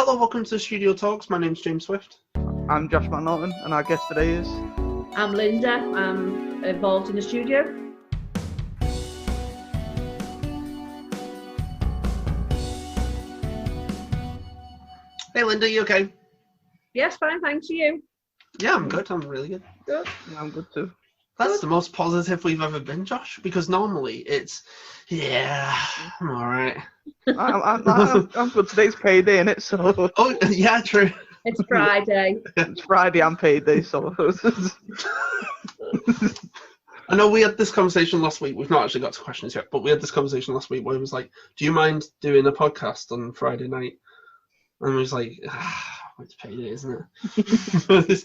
Hello, welcome to Studio Talks. My name's James Swift. I'm Josh McNorton, and our guest today is... I'm Linda. I'm involved in the studio. Hey Linda, you okay? Yes, fine, thanks. You? Yeah, I'm good. I'm really good. Good. Yeah, I'm good too. That's the most positive we've ever been, Josh, because normally it's, yeah, I'm alright. I'm good. Today's payday, innit? So... Oh, yeah, true. It's Friday. It's Friday and payday, so... I know we had this conversation last week. We've not actually got to questions yet, but we had this conversation last week where it was like, do you mind doing a podcast on Friday night? And we was like, it's payday, isn't it?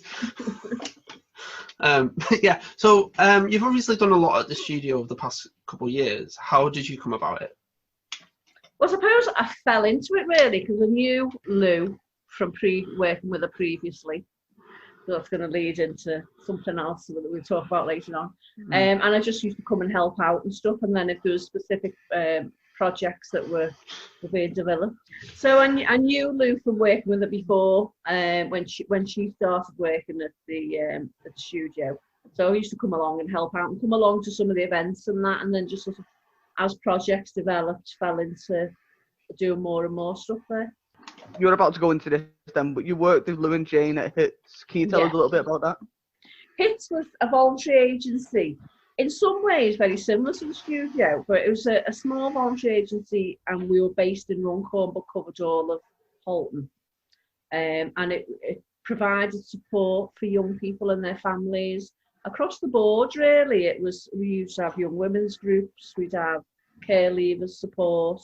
Yeah, so you've obviously done a lot at the studio over the past couple of years. How did you come about it? Well, I suppose I fell into it really because I knew Lou from working with her previously. So that's going to lead into something else that we'll talk about later on. And I just used to come and help out and stuff. And then if there was specific projects that were being developed. So I knew Lou from working with her before when she started working at the studio. So I used to come along and help out and come along to some of the events and that, and then just sort of as projects developed, fell into doing more and more stuff there. You were about to go into this then, but you worked with Lou and Jane at HITS. Can you tell us a little bit about that? HITS was a voluntary agency. In some ways, very similar to the studio, but it was a small voluntary agency, and we were based in Runcorn, but covered all of Halton. And it provided support for young people and their families across the board, really. We used to have young women's groups, we'd have care leavers support,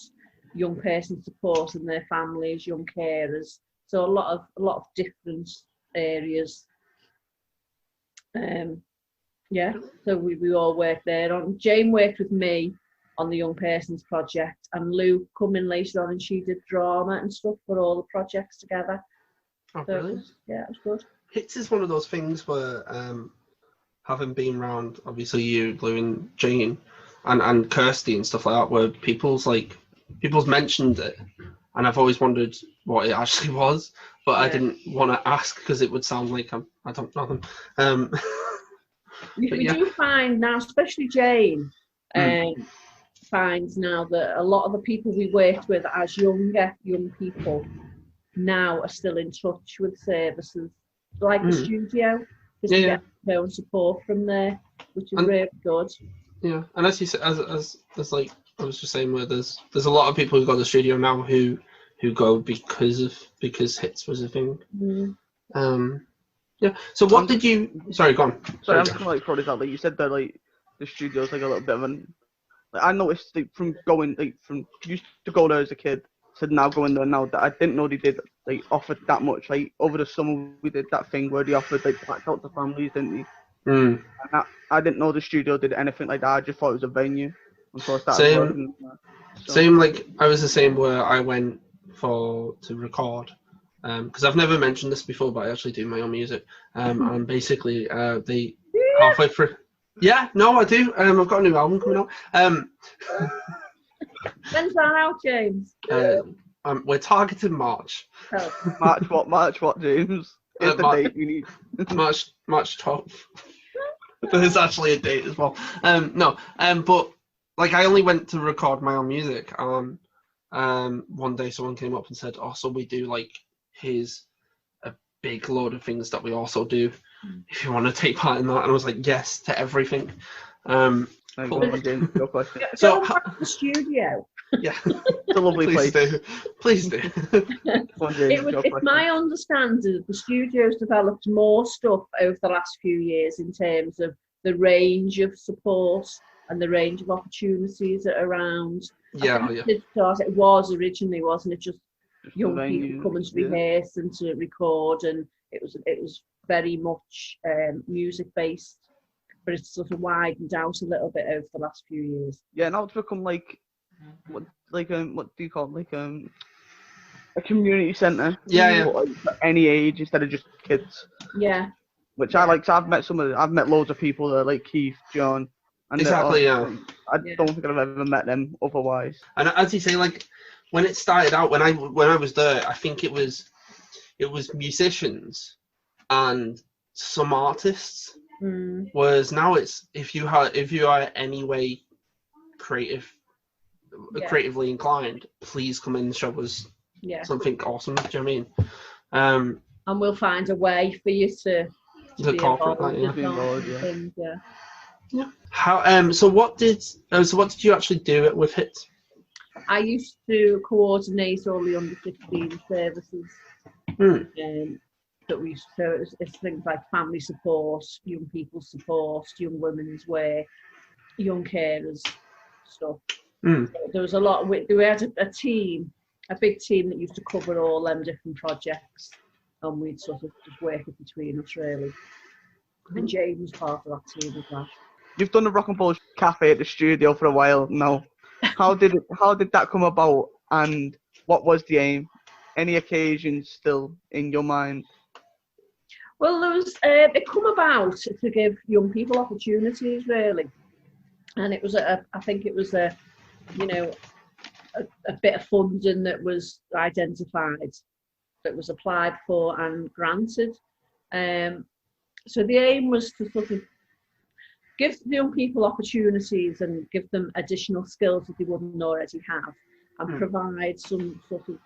young person support and their families, young carers. So a lot of different areas. Yeah, so we all worked there. Jane worked with me on the young persons project, and Lou come in later on and she did drama and stuff for all the projects together. Oh, so brilliant. It was good. HITS is one of those things where, having been around, obviously you, Lou and Jane, and Kirsty and stuff like that, where people's mentioned it, and I've always wondered what it actually was, but I didn't want to ask because it would sound like I don't know them. We do find now, especially Jane, finds now that a lot of the people we worked with as young people now are still in touch with services like the studio, because we get their own support from there, which is really good. Yeah, and as you said, as like I was just saying, where there's a lot of people who go to the studio now who go because HITS was a thing. Yeah. So what did you? Sorry, go on. Sorry, I'm just gonna throw this out. Like you said that the studio's a little bit of an. I noticed from used to go there as a kid to now going there now that I didn't know they did offered that much. Like over the summer we did that thing where they offered blacked out to families, didn't they? And I didn't know the studio did anything like that. I just thought it was a venue. So I started working. Same, like I was the same where I went to record. Because I've never mentioned this before, but I actually do my own music. And basically, they halfway through. Yeah, no, I do. I've got a new album coming out. When's that out, James? We're targeting March. Oh. March what, James? Here's the date we need. March 12th. There's actually a date as well. But I only went to record my own music. One day someone came up and said, "Oh, so we do here's a big load of things that we also do. If you want to take part in that," and I was like, "Yes to everything." Cool. So the studio. Yeah, it's a lovely place. Please do. It's my understanding that the studio's developed more stuff over the last few years in terms of the range of support and the range of opportunities around. It was originally, wasn't it, just young people coming to rehearse and to record, and it was very much music based, but it's sort of widened out a little bit over the last few years. Yeah, now it's become what do you call it? A community centre. For any age instead of just kids. Yeah. Which I like. So I've met loads of people there, like Keith, John. And exactly. I don't think I've ever met them otherwise. And as you say, when it started out, when I was there, I think it was musicians and some artists. Whereas now it's if you are any way creatively inclined, please come in and show us something awesome. Do you know what I mean? And we'll find a way for you to be involved. Yeah. How so what did you actually do with HIT? I used to coordinate all the under 15 services. That we used to, so it's things like family support, young people support, young women's work, young carers stuff. So there was a lot. We had a big team that used to cover all them different projects, and we'd sort of just work it between us really. And Jane was part of that team as well. You've done the Rock and Roll Cafe at the studio for a while now. How did that come about, and what was the aim? Any occasions still in your mind? Well, there was it come about to give young people opportunities really, and it was I think it was a bit of funding that was identified, that was applied for and granted. So the aim was to sort of give the young people opportunities and give them additional skills that they wouldn't already have, and provide some sort of,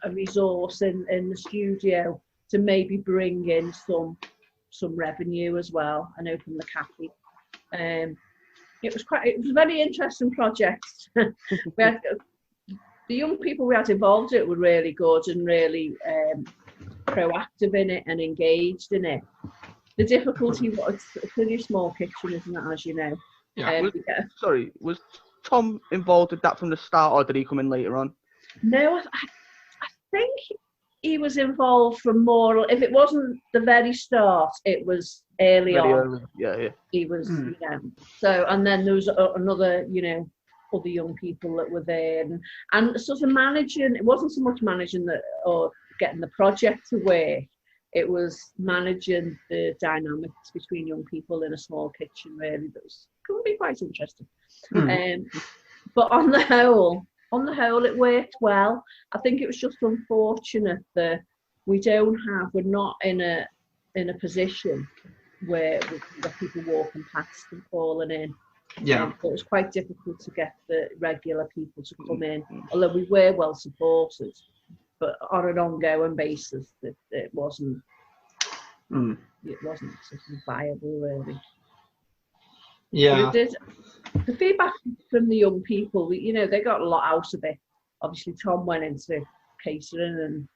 a resource in the studio to maybe bring in some revenue as well and open the cafe. It was a very interesting project. We had, the young people we had involved in it were really good and really proactive in it and engaged in it. The difficulty was it's a pretty small kitchen, isn't it, as you know? Yeah. Sorry, was Tom involved with that from the start, or did he come in later on? No, I think he was involved from more. If it wasn't the very start, it was early on. Yeah. He was, So, and then there was another, other young people that were there, and sort of managing. It wasn't so much managing or getting the project to work. It was managing the dynamics between young people in a small kitchen. Really, that could be quite interesting. But on the whole, it worked well. I think it was just unfortunate that we're not in a position where people walking past and falling in. Yeah. It was quite difficult to get the regular people to come in, although we were well supported, but on an ongoing basis, it wasn't. It wasn't sort of viable, really. Yeah. The feedback from the young people, they got a lot out of it. Obviously, Tom went into catering,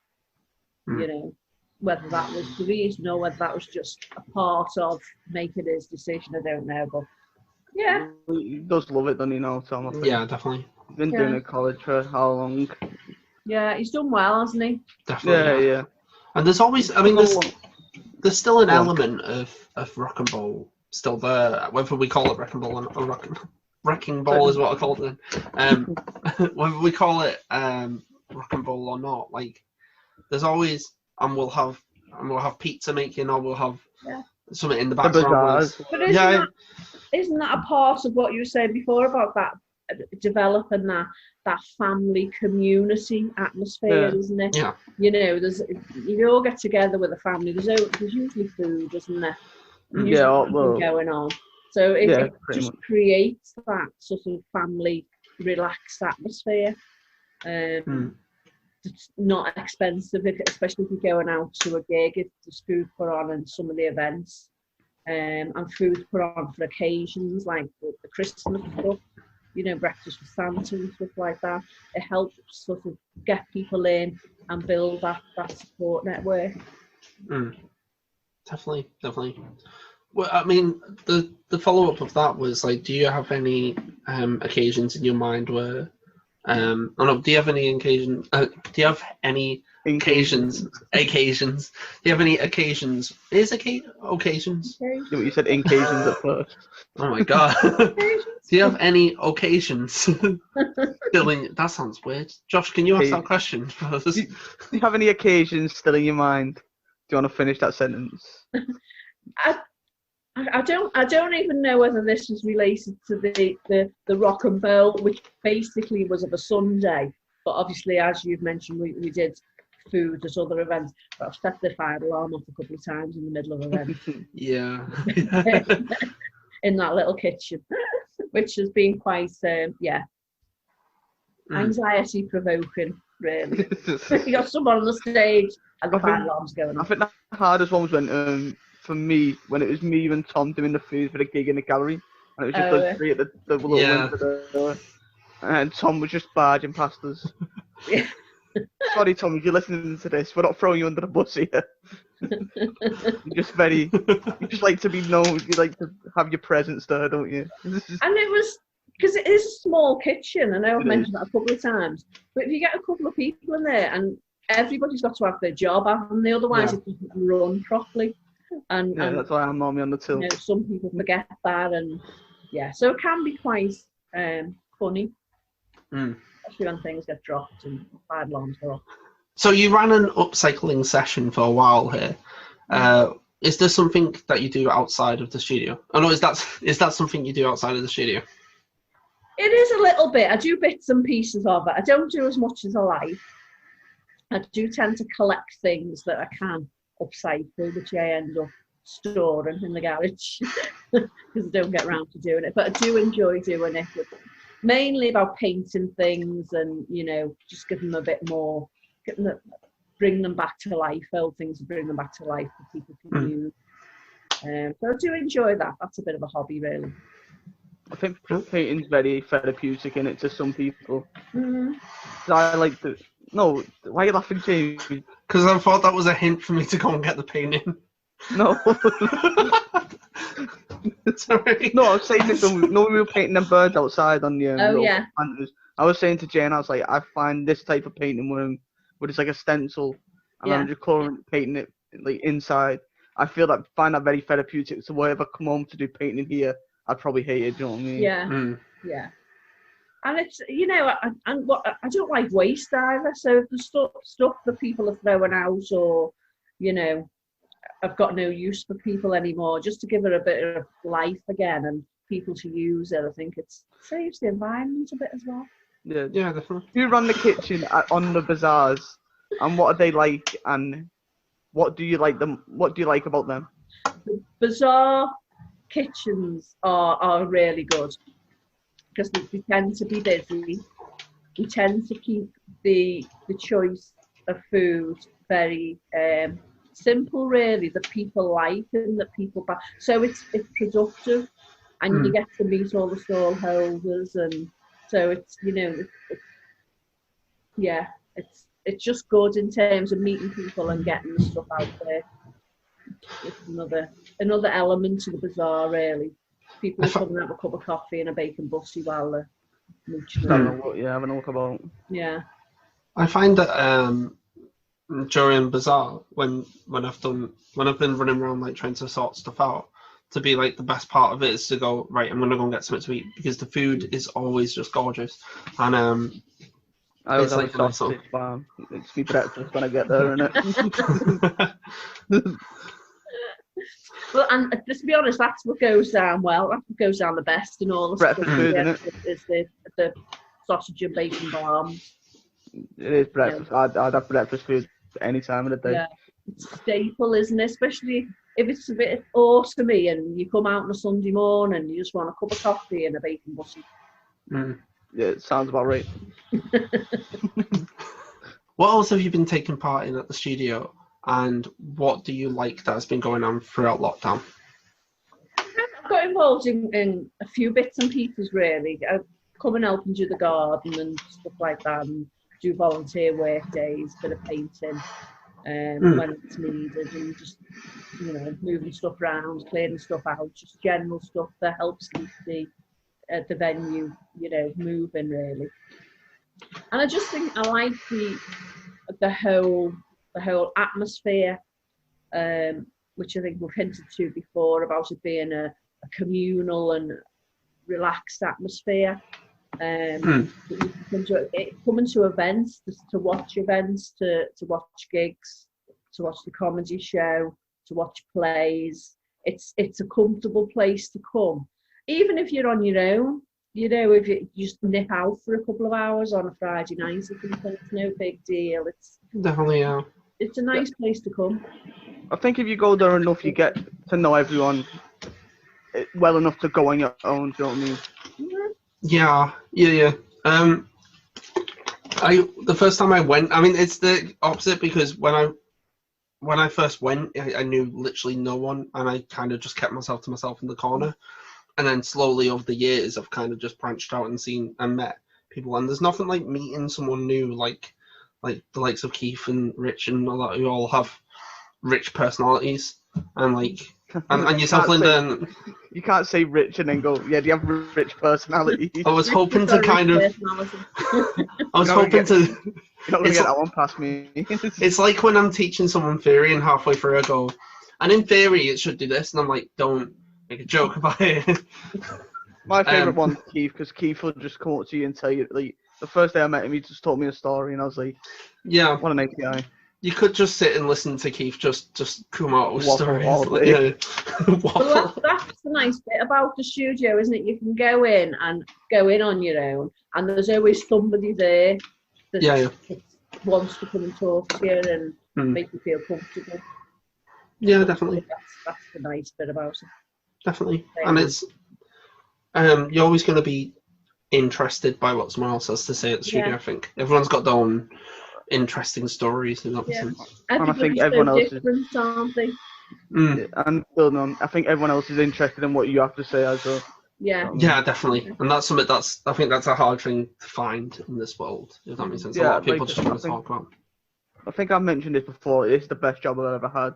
and whether that was the reason or whether that was just a part of making his decision, I don't know. But yeah, he does love it, doesn't he? Now, Tom. I think. Yeah, definitely. He's been doing it at college for how long? Yeah, he's done well, hasn't he? Definitely. Yeah. And there's always, there's still an element of rock and roll still there, whether we call it rock and roll or wrecking ball is what I call it. Whether we call it rock and roll or not, like there's always, and we'll have pizza making, or we'll have something in the background. But isn't that a part of what you were saying before about that developing that family community atmosphere, isn't it? Yeah. You all get together with a family. There's usually food, isn't there? Going on. So it just creates that sort of family relaxed atmosphere. It's not expensive, especially if you're going out to a gig. There's food put on in some of the events, and food put on for occasions like the Christmas stuff. Breakfast with Santa and stuff like that. It helps sort of get people in and build that support network. Definitely. Well, I mean, the follow up of that was like, do you have any occasions in your mind where, do you have any occasions? Do you have any occasions? Occasions? Do you have any occasions? Occasions? You said occasions at first. Oh my god. Do you have any occasions? That sounds weird. Josh, can you ask that question first? Do you have any occasions still in your mind? Do you want to finish that sentence? I I don't even know whether this was related to the Rock and Bowl, which basically was of a Sunday. But obviously, as you've mentioned, we did food at other events. But I've set the fire alarm off a couple of times in the middle of events. Yeah. In that little kitchen, which has been quite, anxiety provoking, really. You got someone on the stage and the fire alarm's going I off. think the hardest one was when, for me, when it was me and Tom doing the food for the gig in the gallery, and it was just those three at the little window, and Tom was just barging past us. Yeah. Sorry, Tom, if you're listening to this, we're not throwing you under the bus here. You just like to be known. You like to have your presence there, don't you? And it was, because it is a small kitchen. I know I've mentioned that a couple of times. But if you get a couple of people in there, and everybody's got to have their job, haven't they? Otherwise, it doesn't run properly. And that's why I'm normally on the till. You know, some people forget that, and so it can be quite funny. Especially when things get dropped and fire alarms go off. So you ran an upcycling session for a while here. Is there something that you do outside of the studio? Oh no, is that something you do outside of the studio? It is a little bit. I do bits and pieces of it. I don't do as much as I like. I do tend to collect things that I can upcycle, which I end up storing in the garage because I don't get around to doing it. But I do enjoy doing it. Mainly about painting things and, just give them a bit more, bring them back to life, old things and bring them back to life for people to use. So I do enjoy that. That's a bit of a hobby, really. I think painting's very therapeutic in it to some people. I like to... No, why are you laughing, James? Because I thought that was a hint for me to go and get the painting. No. Sorry. No, I was saying this when we were painting them birds outside on the planters. I was saying to Jane, I was like, I find this type of painting where it's like a stencil and I'm just painting it like inside. I find that very therapeutic. So whenever I come home to do painting here, I'd probably hate it. Do you know what I mean? Yeah. And it's, I don't like waste either. So if the stuff that people are throwing out, or I've got no use for people anymore, just to give it a bit of life again and people to use it, I think it saves the environment a bit as well. Yeah, definitely. You run the kitchen on the Bazaars, and what are they like, and what do you like about them? The Bazaar kitchens are really good because we tend to be busy. We tend to keep the choice of food very simple, really, that people like and that people buy. So it's productive, and you get to meet all the stall holders, and so it's it's just good in terms of meeting people and getting the stuff out there. It's another element to the Bazaar, really. People come and have a cup of coffee and a bacon bussy while they're mooching. Having a look about. Yeah. I find that during Bazaar, when I've been running around like trying to sort stuff out, to be like the best part of it is to go, right, I'm gonna go and get something to eat, because the food is always just gorgeous. And I always have a sausage farm. It's me breakfast when I get there, innit? Well, and to be honest, that's what goes down well. That's what goes down the best in all the breakfast food, isn't it? Is the sausage and bacon bombs. It is breakfast. I'd have breakfast food any time of the day. Yeah, it's a staple, isn't it? Especially if it's a bit autumny and you come out on a Sunday morning and you just want a cup of coffee and a bacon bussy. Yeah, it sounds about right. What else have you been taking part in at the studio, and what do you like that has been going on throughout lockdown? I've got involved in a few bits and pieces, really. I come and help and do the garden and stuff like that, and do volunteer work days, bit of painting when it's needed, and just moving stuff around, clearing stuff out, just general stuff that helps keep the venue moving, really. And I just think I like the whole atmosphere, which I think we've hinted to before about it being a communal and relaxed atmosphere. Coming to events, to watch events, to watch gigs, to watch the comedy show, to watch plays, it's a comfortable place to come, even if you're on your own. You know, if you just nip out for a couple of hours on a Friday night or something, it's no big deal. It's Definitely, yeah. It's a nice place to come. I think if you go there enough, you get to know everyone well enough to go on your own. Do you know what I mean? Yeah. The first time I went, I mean, it's the opposite, because when I first went, I knew literally no one, and I kind of just kept myself to myself in the corner. And then slowly over the years, I've kind of just branched out and seen and met people. And there's nothing like meeting someone new, like the likes of Keith and Rich and all that, who all have rich personalities. And like, and yourself, Linda. You can't say rich and then go, yeah, do you have rich personality? I was hoping to kind of. I was hoping to. You're not going to get that one past me. It's like when I'm teaching someone theory and halfway through I go, and in theory it should do this, and I'm like, don't make a joke about it. My favourite one's Keith, because Keith will just come up to you and tell you, like, the first day I met him, he just told me a story, and I was like, yeah, what an API. You could just sit and listen to Keith just come out with stories. Yeah. Well, that's the nice bit about the studio, isn't it? You can go in on your own, and there's always somebody there that wants to come and talk to you and make you feel comfortable. Yeah, definitely. That's the nice bit about it. Definitely. And it's you're always going to be interested by what someone else has to say at the studio, I think. Everyone's got their own interesting stories in that sense. And I think everyone else different, aren't they? And building on, I think everyone else is interested in what you have to say as well. Yeah, definitely. And that's something I think that's a hard thing to find in this world, if that makes sense. A lot of people just want to talk about. I think I've mentioned this before. It's the best job I've ever had.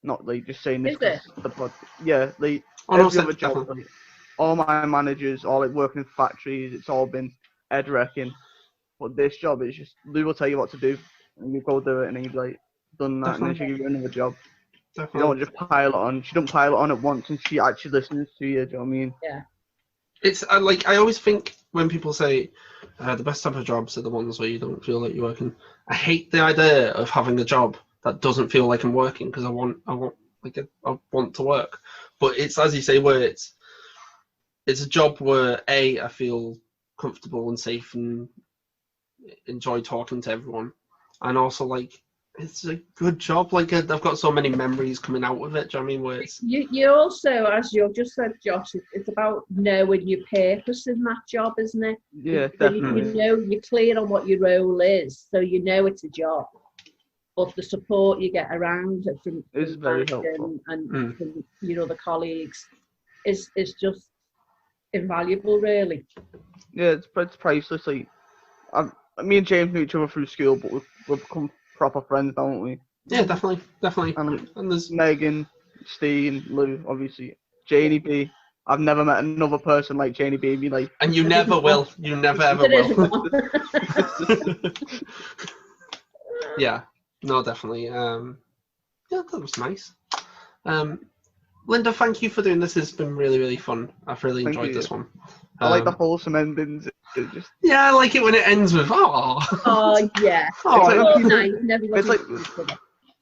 Not like just saying this. Is it? Yeah, like every other job. Like, all my managers, all like working in factories, it's all been head wrecking. But this job is just Lou will tell you what to do, and you go do it, and then you've like done that, and then she'll give you another job. Definitely. You don't just pile it on. She don't pile it on at once, and she actually listens to you. Do you know what I mean? Yeah. It's like I always think when people say the best type of jobs are the ones where you don't feel like you're working. I hate the idea of having a job that doesn't feel like I'm working, because I want to work. But it's, as you say, where it's a job where I feel comfortable and safe and enjoy talking to everyone, and also like it's a good job. Like I've got so many memories coming out of it. Do you know what I mean? Where it's you also, as you just said, Josh, it's about knowing your purpose in that job, isn't it? Yeah, definitely. You know, you're clear on what your role is, so you know it's a job. But the support you get around it from very helpful, and from the colleagues is just invaluable, really. Yeah, it's priceless. Like, me and James knew each other through school, but we've become proper friends, don't we? Yeah, definitely. And there's Megan, Steve, Lou, obviously. Janie B. I've never met another person like Janie B. Like, and you never will. You never ever will. Yeah. No, definitely. Yeah, that was nice. Linda, thank you for doing this. It's been really, really fun. I've really enjoyed this one. I like the wholesome endings. Yeah, I like it when it ends with oh yeah.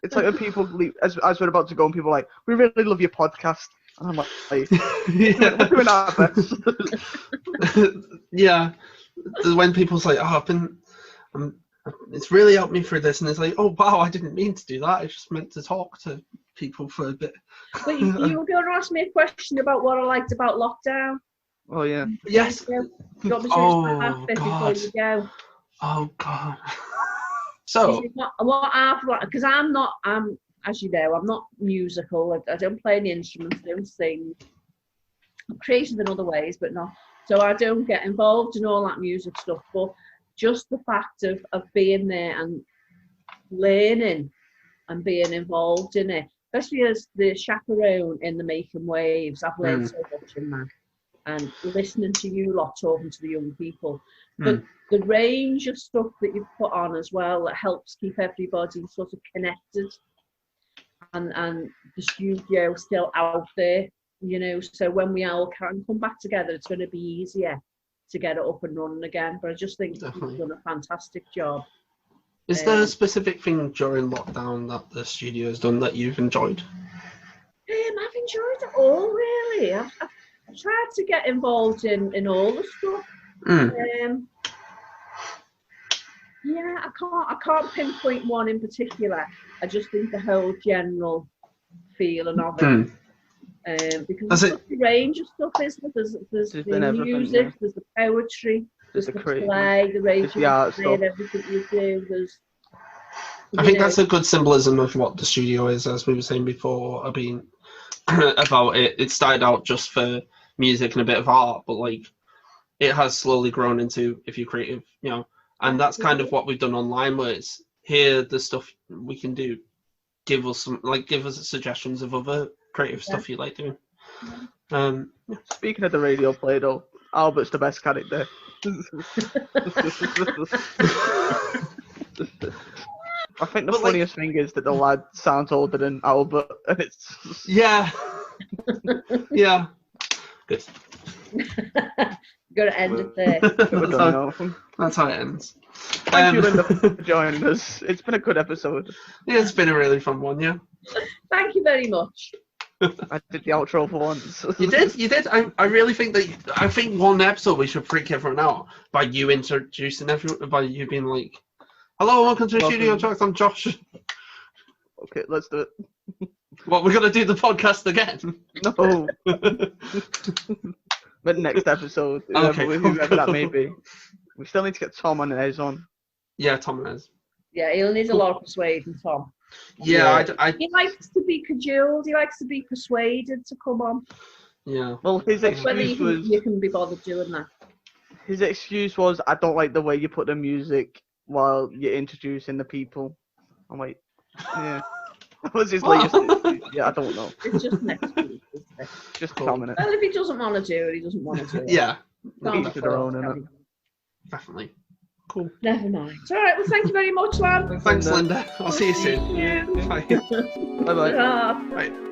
It's like when people leave, as we're about to go, and people are like, we really love your podcast, and I'm like we're doing our best. Yeah, when people say, it's really helped me through this, and it's like, oh wow, I didn't mean to do that. I just meant to talk to people for a bit. But you were going to ask me a question about what I liked about lockdown. Oh yeah. Yes. Oh God. Before you go. Oh God. So what I've liked, because I'm as you know, I'm not musical. I don't play any instruments. I don't sing. I'm creative in other ways, but not. So I don't get involved in all that music stuff. But just the fact of being there and learning and being involved in it, especially as the chaperone in the Making Waves, I've learned so much in that. And listening to you lot talking to the young people. But the range of stuff that you've put on as well that helps keep everybody sort of connected, and the studio still out there, so when we all can come back together, it's going to be easier to get it up and running again. But I just think you've done a fantastic job. Is there a specific thing during lockdown that the studio has done that you've enjoyed? Having enjoyed it all, really. I've tried to get involved in all the stuff. Yeah, I can't pinpoint one in particular. I just think the whole general feeling of it. Because there's such a range of stuff, isn't there? There's the music, there's the poetry, there's the play, the range of art play and everything you do. I think that's a good symbolism of what the studio is, as we were saying before, about it. It started out just for music and a bit of art, but like it has slowly grown into, if you're creative, and that's kind of what we've done online, where it's here the stuff we can do. Give us suggestions of other creative stuff you like doing. Speaking of the radio play though, Albert's the best character. I think the funniest thing is that the lad sounds older than Albert, and it's yeah. Good. Got to end it there. That's how it ends. Thank you, Linda, for joining us. It's been a good episode. Yeah, it's been a really fun one. Yeah. Thank you very much. I did the outro for once. You did. I really think that. I think one episode we should freak everyone out by you introducing everyone, by you being like, "Hello, welcome to Studio Talks. I'm Josh." Okay, let's do it. What, we're gonna do the podcast again? No. But next episode, whoever that may be. We still need to get Tom and Ez on. Yeah, Tom and Ez. Yeah, he'll need a lot of persuading, Tom. Yeah, He likes to be cajoled. He likes to be persuaded to come on. Yeah. Well, his excuse was... You can be bothered doing that. His excuse was, I don't like the way you put the music while you're introducing the people. I'm like, yeah. That was his latest excuse. Yeah, I don't know. It's just next week, isn't it? Just comment it. Well, if he doesn't want to do it, he doesn't want to do it. Yeah. Each to their own, innit? Definitely. Cool. Never mind. All right, well, thank you very much, lad. Thanks, Linda. I'll see you soon. Thank you. Bye. Bye-bye. Ta. Bye.